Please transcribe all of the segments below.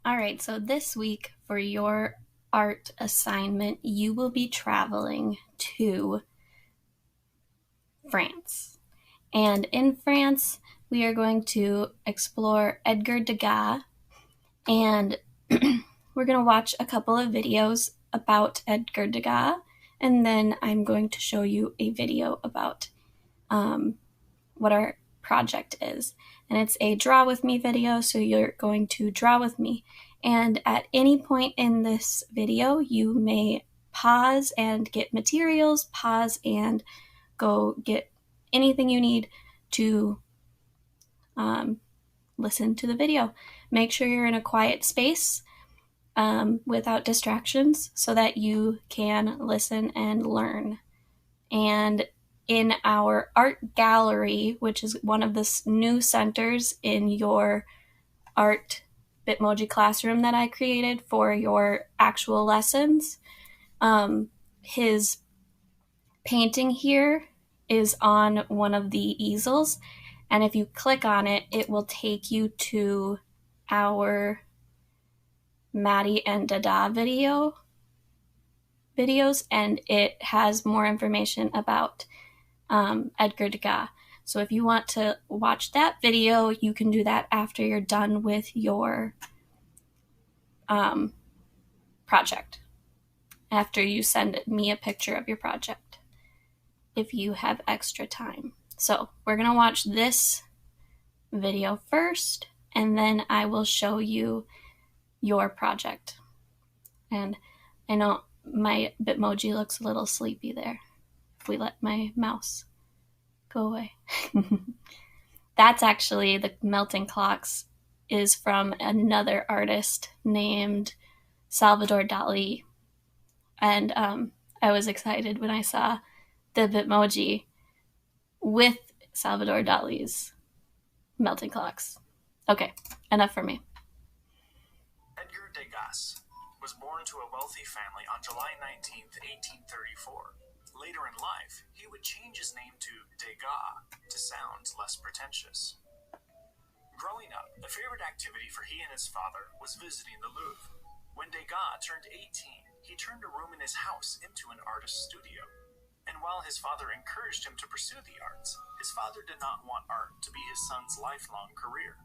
All right, so this week for your art assignment, you will be traveling to France. And in France, we are going to explore Edgar Degas, and we're going to watch a couple of videos about Edgar Degas, and then I'm going to show you a video about what our project is. And it's a draw with me video, so you're going to draw with me. And at any point in this video, you may pause and get materials, pause and go get anything you need to listen to the video. Make sure you're in a quiet space without distractions so that you can listen and learn. And in our art gallery, which is one of the new centers in your art Bitmoji classroom that I created for your actual lessons, his painting here is on one of the easels, and if you click on it, it will take you to our Maddie and Dada videos, and it has more information about Edgar Degas. So if you want to watch that video, you can do that after you're done with your project, after you send me a picture of your project, if you have extra time. So we're going to watch this video first, and then I will show you your project. And I know my Bitmoji looks a little sleepy there if we let my mouse go away. That's actually, the melting clocks is from another artist named Salvador Dali. And I was excited when I saw the Bitmoji with Salvador Dali's melting clocks. Okay, enough for me. Edgar Degas was born to a wealthy family on July 19th, 1834. Later in life, he would change his name to Degas to sound less pretentious. Growing up, a favorite activity for he and his father was visiting the Louvre. When Degas turned 18, he turned a room in his house into an artist's studio. And while his father encouraged him to pursue the arts, his father did not want art to be his son's lifelong career.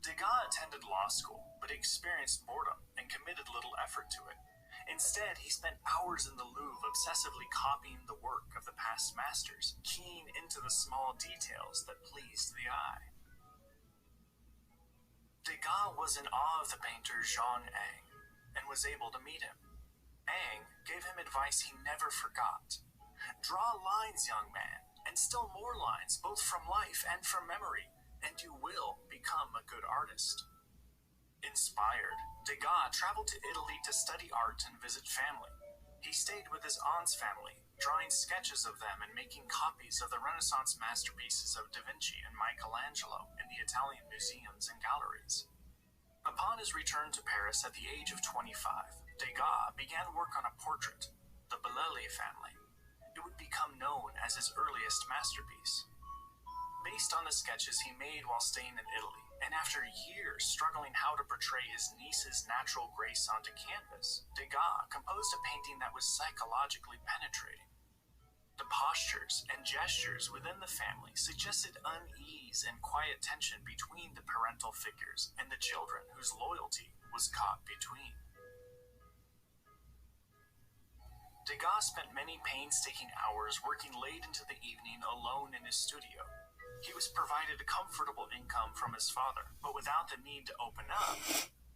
Degas attended law school, but experienced boredom and committed little effort to it. Instead, he spent hours in the Louvre obsessively copying the work of the past masters, keying into the small details that pleased the eye. Degas was in awe of the painter Jean Ang and was able to meet him. Ang gave him advice he never forgot. Draw lines, young man, and still more lines, both from life and from memory, and you will become a good artist. Inspired, Degas traveled to Italy to study art and visit family. He stayed with his aunt's family, drawing sketches of them and making copies of the Renaissance masterpieces of Da Vinci and Michelangelo in the Italian museums and galleries. Upon his return to Paris at the age of 25, Degas began work on a portrait, the Bellelli family. It would become known as his earliest masterpiece. Based on the sketches he made while staying in Italy, and after years struggling how to portray his niece's natural grace onto canvas, Degas composed a painting that was psychologically penetrating. The postures and gestures within the family suggested unease and quiet tension between the parental figures and the children whose loyalty was caught between. Degas spent many painstaking hours working late into the evening alone in his studio. He was provided a comfortable income from his father, but without the need to open up,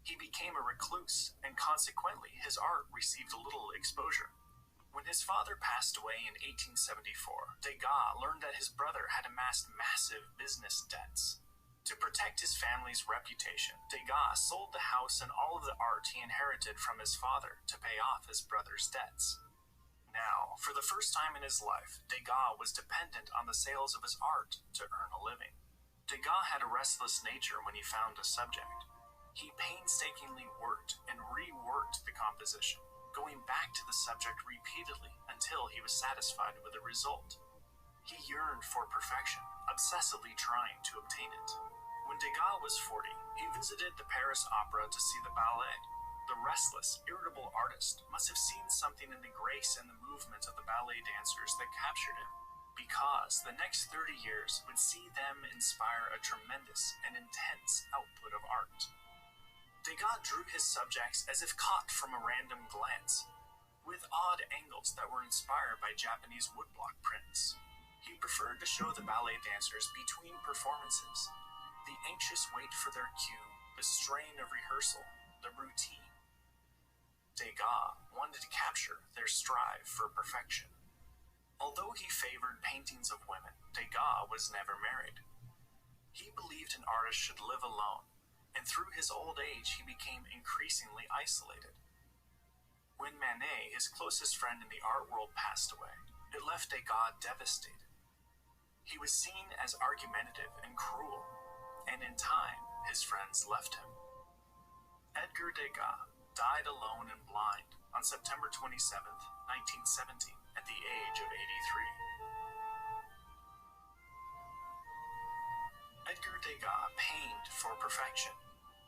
he became a recluse, and consequently, his art received little exposure. When his father passed away in 1874, Degas learned that his brother had amassed massive business debts. To protect his family's reputation, Degas sold the house and all of the art he inherited from his father to pay off his brother's debts. Now, for the first time in his life, Degas was dependent on the sales of his art to earn a living. Degas had a restless nature when he found a subject. He painstakingly worked and reworked the composition, going back to the subject repeatedly until he was satisfied with the result. He yearned for perfection, obsessively trying to obtain it. When When Degas was 40, he visited the Paris Opera to see the ballet. The restless, irritable artist must have seen something in the grace and the movement of the ballet dancers that captured him, because the next 30 years would see them inspire a tremendous and intense output of art. Degas drew his subjects as if caught from a random glance, with odd angles that were inspired by Japanese woodblock prints. He preferred to show the ballet dancers between performances, the anxious wait for their cue, the strain of rehearsal, the routine. Degas wanted to capture their strive for perfection. Although he favored paintings of women, Degas was never married. He believed an artist should live alone, and through his old age he became increasingly isolated. When Manet, his closest friend in the art world, passed away, it left Degas devastated. He was seen as argumentative and cruel, and in time, his friends left him. Edgar Degas died alone and blind on September 27, 1917, at the age of 83. Edgar Degas pained for perfection,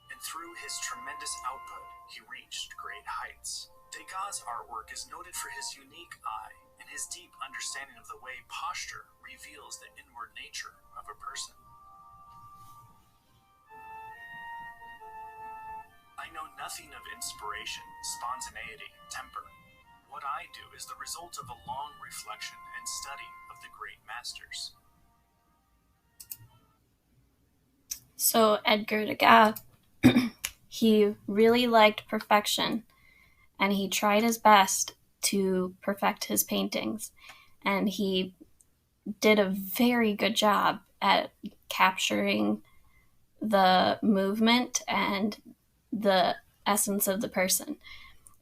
and through his tremendous output, he reached great heights. Degas' artwork is noted for his unique eye and his deep understanding of the way posture reveals the inward nature of a person. I know nothing of inspiration, spontaneity, temper. What I do is the result of a long reflection and study of the great masters. So Edgar Degas, he really liked perfection, and he tried his best to perfect his paintings, and he did a very good job at capturing the movement and the essence of the person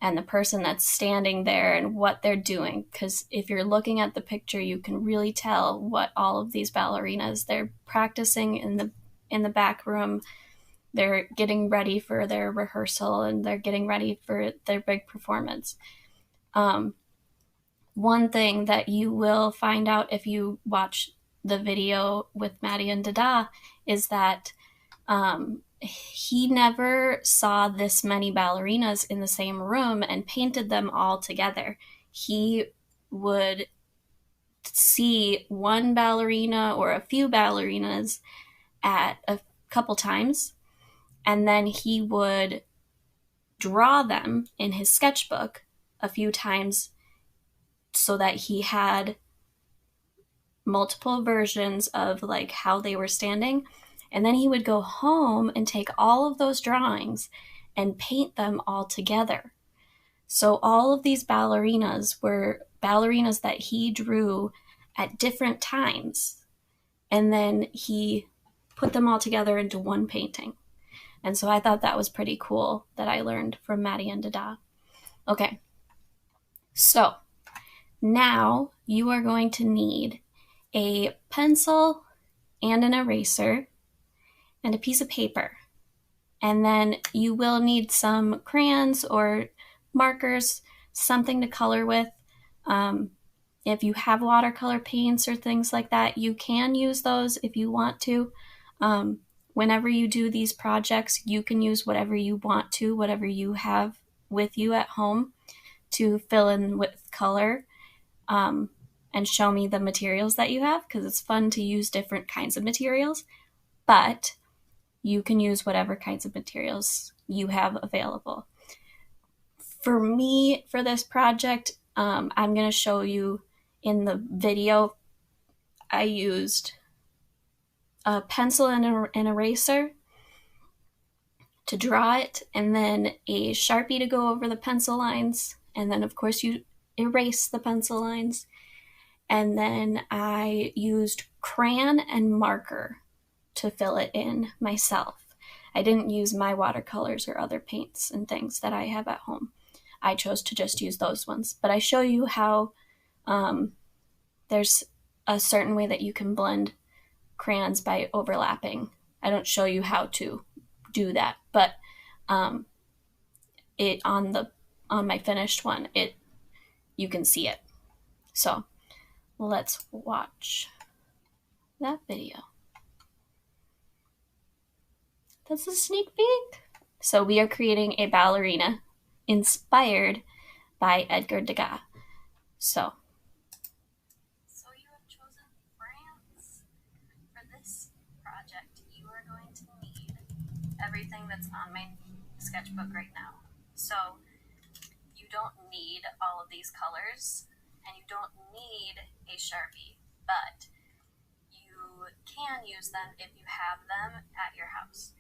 and the person that's standing there and what they're doing, because if you're looking at the picture you can really tell what all of these ballerinas, they're practicing in the back room. They're getting ready for their rehearsal and they're getting ready for their big performance. One thing that you will find out if you watch the video with Maddie and Dada is that he never saw this many ballerinas in the same room and painted them all together. He would see one ballerina or a few ballerinas at a couple times, and then he would draw them in his sketchbook a few times so that he had multiple versions of like how they were standing. And then he would go home and take all of those drawings and paint them all together. So all of these ballerinas were ballerinas that he drew at different times. And then he put them all together into one painting. And so I thought that was pretty cool that I learned from Maddie and Dada. Okay, so now you are going to need a pencil and an eraser and a piece of paper. And then you will need some crayons or markers, something to color with. If you have watercolor paints or things like that, you can use those if you want to. Whenever you do these projects, you can use whatever you want to, whatever you have with you at home to fill in with color, and show me the materials that you have, because it's fun to use different kinds of materials, but you can use whatever kinds of materials you have available. For me, for this project, I'm going to show you in the video, I used a pencil and an eraser to draw it, and then a Sharpie to go over the pencil lines, and then of course you erase the pencil lines. And then I used crayon and marker to fill it in myself. I didn't use my watercolors or other paints and things that I have at home. I chose to just use those ones. But I show you how there's a certain way that you can blend crayons by overlapping. I don't show you how to do that, but it on my finished one, you can see it. So let's watch that video. That's a sneak peek. So we are creating a ballerina inspired by Edgar Degas. So you have chosen France. For this project, you are going to need everything that's on my sketchbook right now. So you don't need all of these colors, and you don't need a Sharpie, but you can use them if you have them at your house.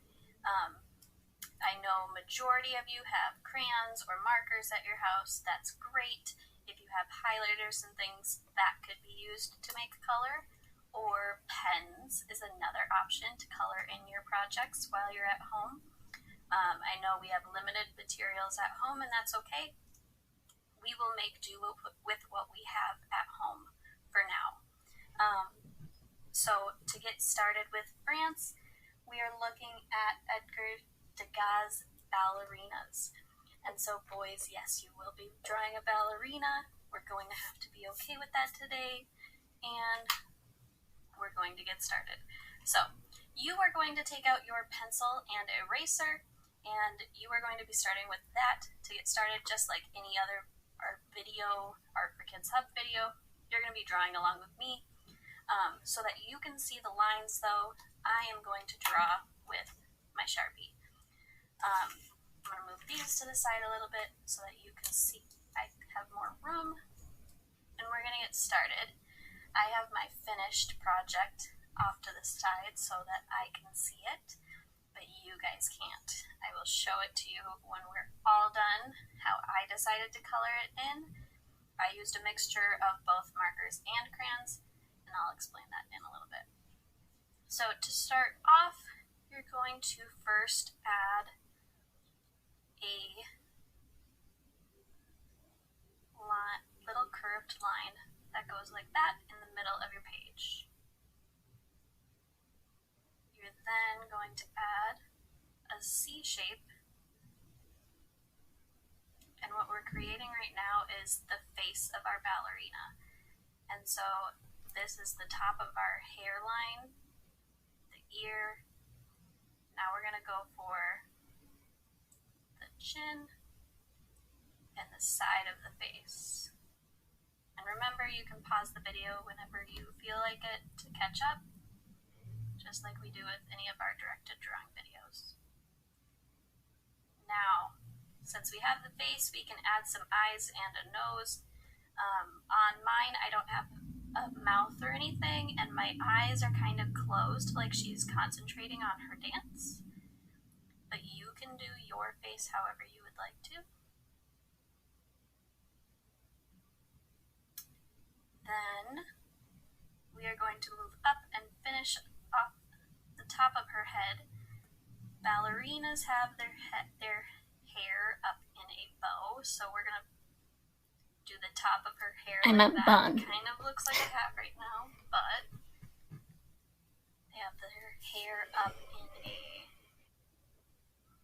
I know majority of you have crayons or markers at your house. That's great. If you have highlighters and things, that could be used to make color. Or pens is another option to color in your projects while you're at home. I know we have limited materials at home, and that's okay. We will make do with what we have at home for now. So to get started with France, we are looking at Edgar Degas' ballerinas. And so boys, yes, you will be drawing a ballerina. We're going to have to be okay with that today, and we're going to get started. So you are going to take out your pencil and eraser, and you are going to be starting with that to get started, just like any other art video, Art for Kids Hub video. You're going to be drawing along with me. So that you can see the lines, though, I am going to draw with my Sharpie. I'm going to move these to the side a little bit so that you can see I have more room. And we're going to get started. I have my finished project off to the side so that I can see it, but you guys can't. I will show it to you when we're all done, how I decided to color it in. I used a mixture of both markers and crayons, and I'll explain that in a little bit. So to start off, you're going to first add a little curved line that goes like that in the middle of your page. You're then going to add a C shape, and what we're creating right now is the face of our ballerina. And so this is the top of our hairline, the ear. Now we're going to go for the chin and the side of the face. And remember, you can pause the video whenever you feel like it to catch up, just like we do with any of our directed drawing videos. Now, since we have the face, we can add some eyes and a nose. On mine, I don't have a mouth or anything, and my eyes are kind of closed, like she's concentrating on her dance. But you can do your face however you would like to. Then we are going to move up and finish off the top of her head. Ballerinas have their hair up in a bow, so we're going to do the top of her hair like that. Bun. It kind of looks like a hat right now, but they have their hair up in a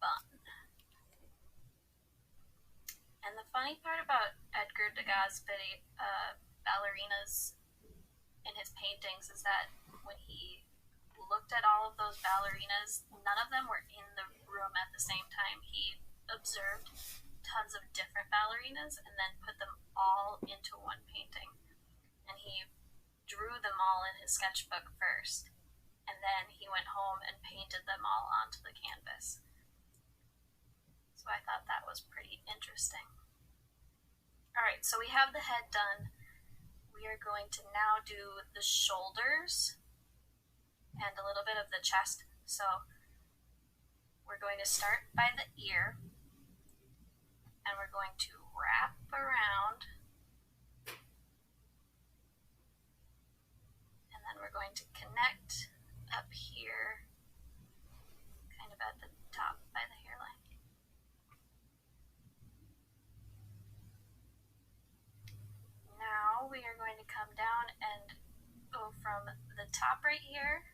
bun. And the funny part about Edgar Degas' ballerinas in his paintings is that when he looked at all of those ballerinas, none of them were in the room at the same time. He observed tons of different ballerinas and then put them all into one painting. And he drew them all in his sketchbook first, and then he went home and painted them all onto the canvas. So I thought that was pretty interesting. Alright, so we have the head done. We are going to now do the shoulders and a little bit of the chest. So we're going to start by the ear, and we're going to wrap around, and then we're going to connect up here, kind of at the top by the hairline. Now we are going to come down and go from the top right here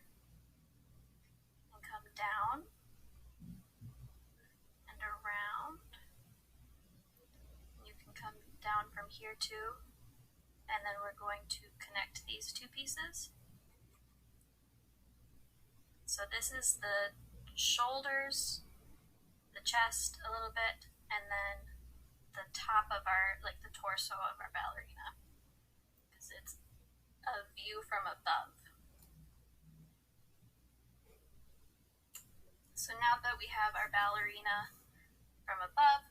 and come down and around. You can come down from here too, and then we're going to connect these two pieces. So this is the shoulders, the chest a little bit, and then the top of our, like the torso of our ballerina, because it's a view from above. So now that we have our ballerina from above,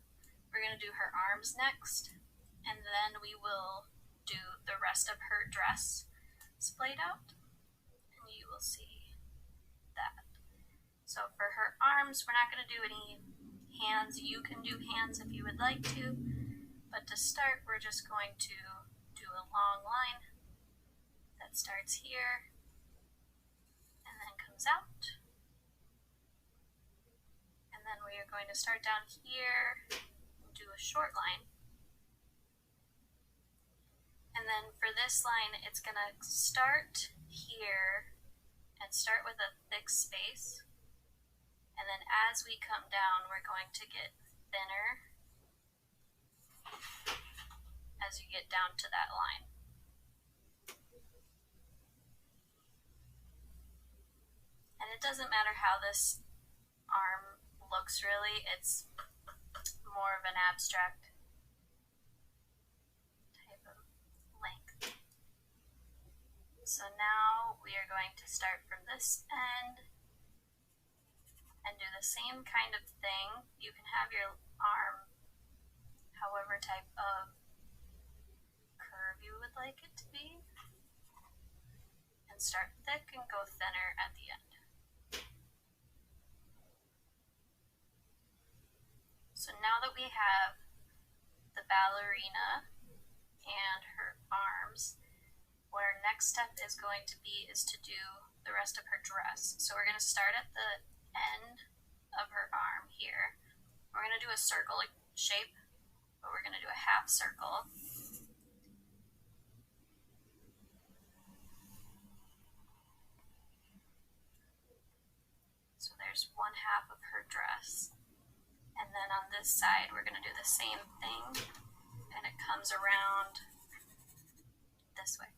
we're going to do her arms next, and then we will do the rest of her dress splayed out, and you will see that. So for her arms, we're not going to do any hands. You can do hands if you would like to, but to start, we're just going to do a long line that starts here and then comes out. And then we are going to start down here and do a short line. And then for this line, it's going to start here and start with a thick space. And then as we come down, we're going to get thinner as you get down to that line. And it doesn't matter how this arm looks really, it's more of an abstract type of length. So now we are going to start from this end and do the same kind of thing. You can have your arm however type of curve you would like it to be, and start thick and go thinner at the end. So now that we have the ballerina and her arms, what our next step is going to be is to do the rest of her dress. So we're going to start at the end of her arm here. We're going to do a circle shape, but we're going to do a half circle. So there's one half of her dress. And then on this side, we're going to do the same thing, and it comes around this way.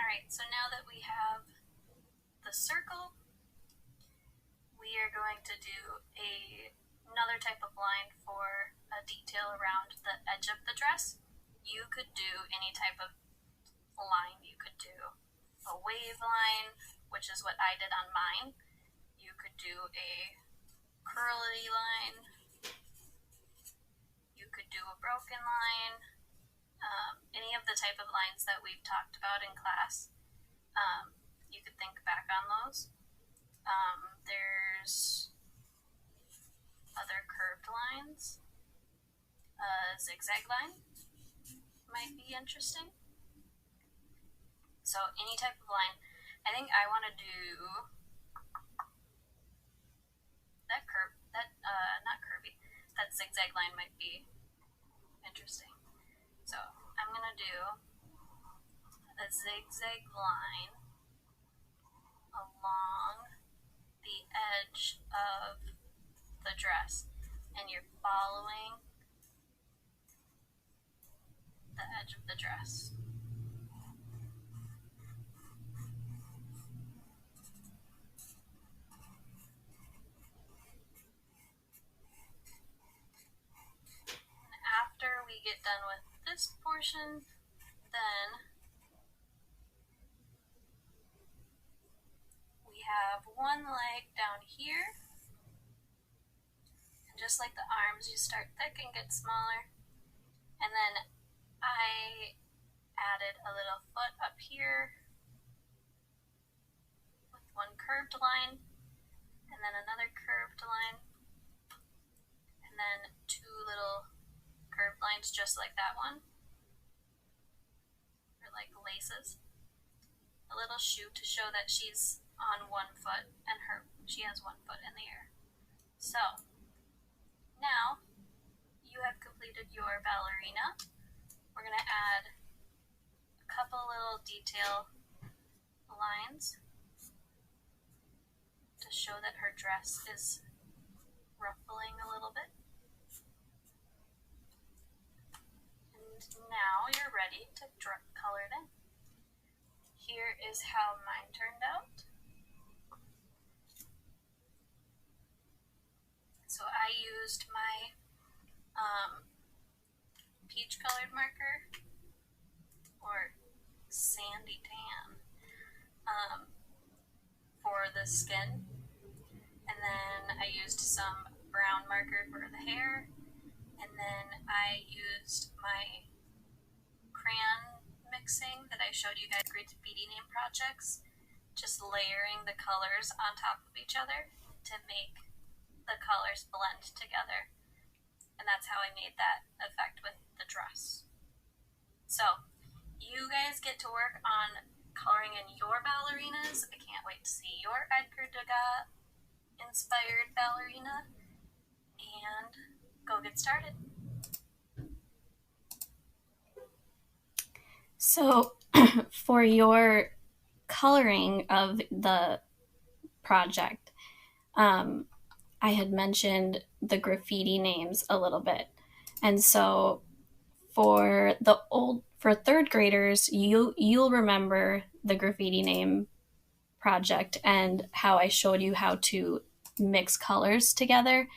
Alright, so now that we have the circle, we are going to do another type of line for a detail around the edge of the dress. You could do any type of line. You could do a wave line, which is what I did on mine. You could do a curly line. You could do a broken line. Any of the type of lines that we've talked about in class. You could think back on those. There's other curved lines. A zigzag line might be interesting. So any type of line. I think I want to do that not curvy. That zigzag line might be interesting. So I'm going to do a zigzag line along the edge of the dress. And you're following the edge of the dress. After we get done with this portion, then we have one leg down here. And just like the arms, you start thick and get smaller. And then I added a little foot up here with one curved line, and then another curved line, and then two little curved lines just like that one. They're like laces. A little shoe to show that she's on one foot and she has one foot in the air. So now you have completed your ballerina. We're going to add a couple little detail lines to show that her dress is ruffling a little bit. And now you're ready to color it in. Here is how mine turned out. So I used my peach colored marker, or sandy tan, for the skin. And then I used some brown marker for the hair. And then I used my crayon mixing that I showed you guys, graffiti name projects, just layering the colors on top of each other to make the colors blend together. And that's how I made that effect with the dress. So you guys get to work on coloring in your ballerinas. I can't wait to see your Edgar Degas inspired ballerina, and go get started. So for your coloring of the project, I had mentioned the graffiti names a little bit. And so for third graders, you'll remember the graffiti name project and how I showed you how to mix colors together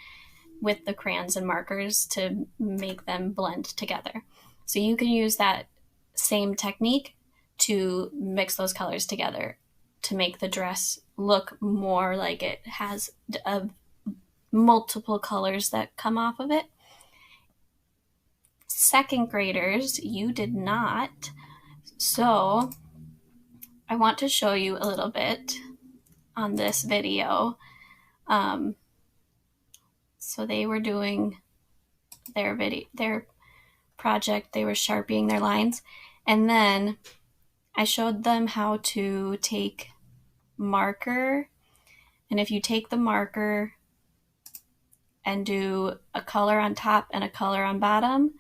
with the crayons and markers to make them blend together. So you can use that same technique to mix those colors together to make the dress look more like it has multiple colors that come off of it. Second graders, you did not. So I want to show you a little bit on this video. So they were doing their project. They were sharpening their lines. And then I showed them how to take marker. And if you take the marker and do a color on top and a color on bottom,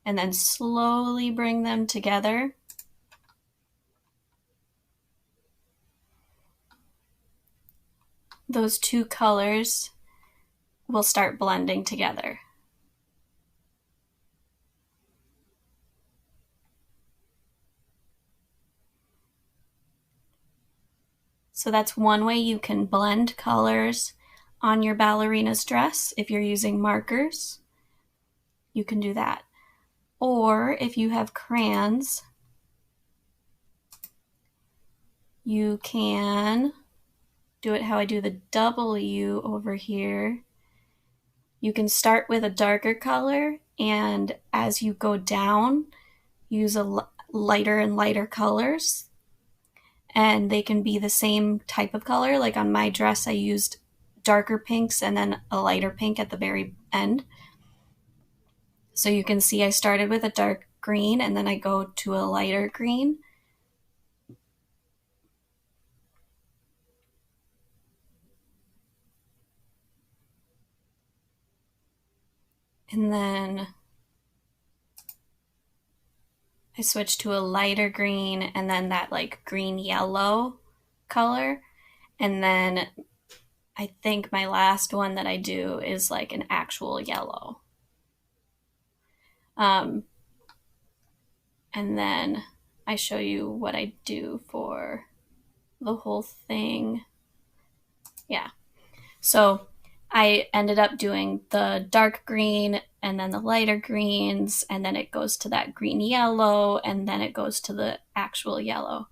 and then slowly bring them together, those two colors will start blending together. So that's one way you can blend colors on your ballerina's dress. If you're using markers, you can do that. Or if you have crayons, you can do it how I do the W over here. You can start with a darker color, and as you go down, use a lighter and lighter colors. And they can be the same type of color. Like on my dress, I used darker pinks and then a lighter pink at the very end. So you can see I started with a dark green and then I go to a lighter green. And then I switch to a lighter green and then that like green yellow color. And then I think my last one that I do is like an actual yellow. And then I show you what I do for the whole thing. Yeah. So I ended up doing the dark green and then the lighter greens, and then it goes to that green yellow, and then it goes to the actual yellow.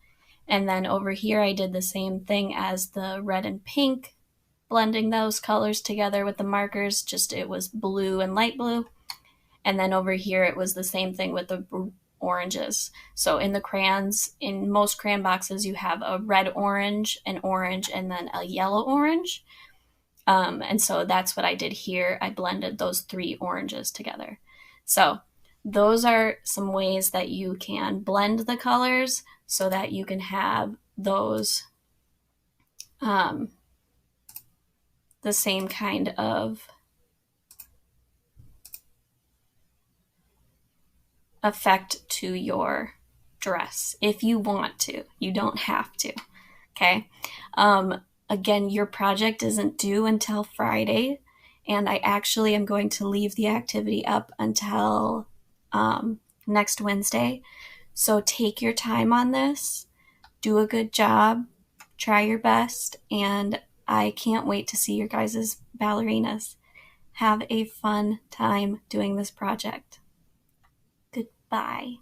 And then over here I did the same thing as the red and pink, blending those colors together with the markers, just it was blue and light blue. And then over here it was the same thing with the oranges. So in the crayons, in most crayon boxes, you have a red orange, an orange, and then a yellow orange. And so that's what I did here. I blended those three oranges together. So those are some ways that you can blend the colors so that you can have those the same kind of effect to your dress if you want to. You don't have to. Okay. Again, your project isn't due until Friday, and I actually am going to leave the activity up until next Wednesday. So take your time on this, do a good job, try your best, and I can't wait to see your guys' ballerinas. Have a fun time doing this project. Goodbye.